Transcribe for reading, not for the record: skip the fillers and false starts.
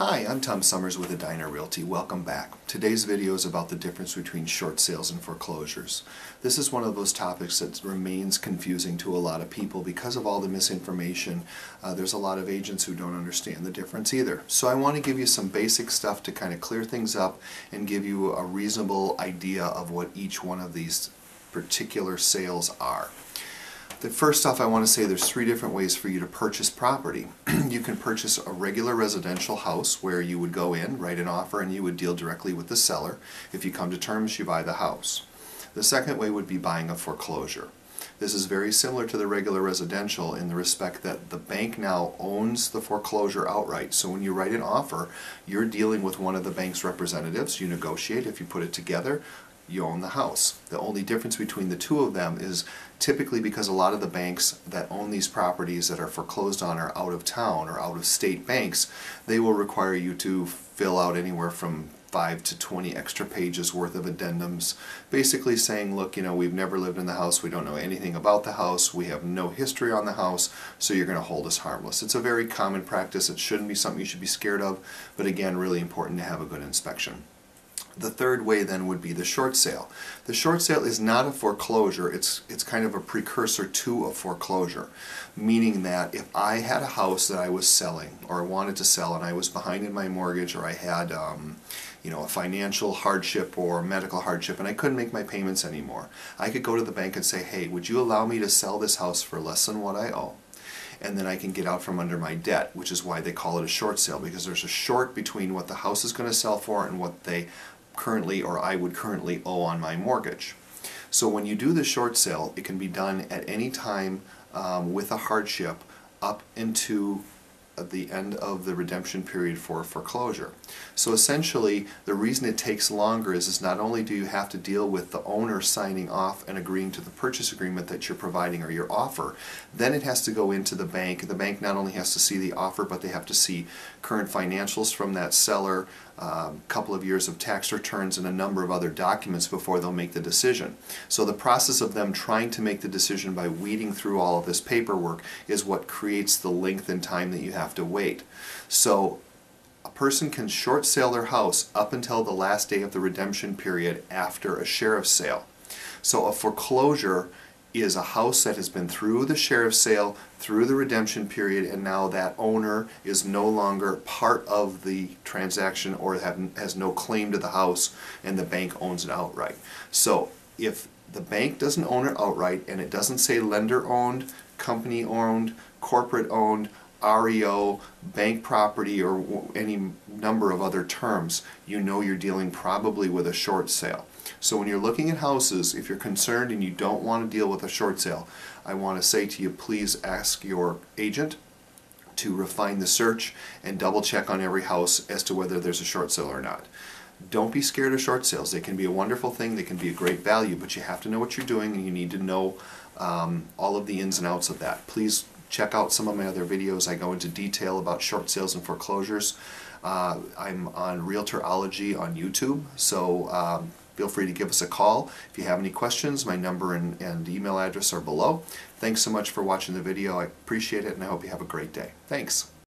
Hi, I'm Tom Sommers with Edina Realty. Welcome back. Today's video is about the difference between short sales and foreclosures. This is one of those topics that remains confusing to a lot of people because of all the misinformation. There's a lot of agents who don't understand the difference either. So I want to give you some basic stuff to kind of clear things up and give you a reasonable idea of what each one of these particular sales are. First off, I want to say there's three different ways for you to purchase property. You can purchase a regular residential house where you would go in, write an offer, and you would deal directly with the seller. If you come to terms, you buy the house. The second way would be buying a foreclosure. This is very similar to the regular residential in the respect that the bank now owns the foreclosure outright. So when you write an offer, you're dealing with one of the bank's representatives. You negotiate. If you put it together, you own the house. The only difference between the two of them is typically because a lot of the banks that own these properties that are foreclosed on are out of town or out of state banks, they will require you to fill out anywhere from 5 to 20 extra pages worth of addendums, basically saying, look, we've never lived in the house, we don't know anything about the house, we have no history on the house, so you're going to hold us harmless. It's a very common practice. It shouldn't be something you should be scared of, but again, really important to have a good inspection. The third way then would be the short sale. The short sale is not a foreclosure, it's kind of a precursor to a foreclosure, meaning that if I had a house that I was selling or wanted to sell and I was behind in my mortgage, or I had a financial hardship or medical hardship and I couldn't make my payments anymore, I could go to the bank and say, hey, would you allow me to sell this house for less than what I owe? And then I can get out from under my debt, which is why they call it a short sale, because there's a short between what the house is going to sell for and what they currently or I would currently owe on my mortgage. So when you do the short sale, it can be done at any time with a hardship up into the end of the redemption period for foreclosure. So essentially, the reason it takes longer is not only do you have to deal with the owner signing off and agreeing to the purchase agreement that you're providing or your offer, then it has to go into the bank. The bank not only has to see the offer, but they have to see current financials from that seller, a couple of years of tax returns, and a number of other documents before they'll make the decision. So the process of them trying to make the decision by weeding through all of this paperwork is what creates the length in time that you have to wait. So a person can short sale their house up until the last day of the redemption period after a sheriff's sale. So a foreclosure is a house that has been through the sheriff's sale, through the redemption period, and now that owner is no longer part of the transaction or has no claim to the house, and the bank owns it outright. So if the bank doesn't own it outright and it doesn't say lender owned, company owned, corporate owned, REO, bank property, or any number of other terms, you know you're dealing probably with a short sale. So when you're looking at houses, if you're concerned and you don't want to deal with a short sale, I want to say to you, please ask your agent to refine the search and double check on every house as to whether there's a short sale or not. Don't be scared of short sales. They can be a wonderful thing, they can be a great value, but you have to know what you're doing and you need to know all of the ins and outs of that. Please check out some of my other videos. I go into detail about short sales and foreclosures. I'm on Realtorology on YouTube, so feel free to give us a call. If you have any questions, my number and email address are below. Thanks so much for watching the video. I appreciate it, and I hope you have a great day. Thanks.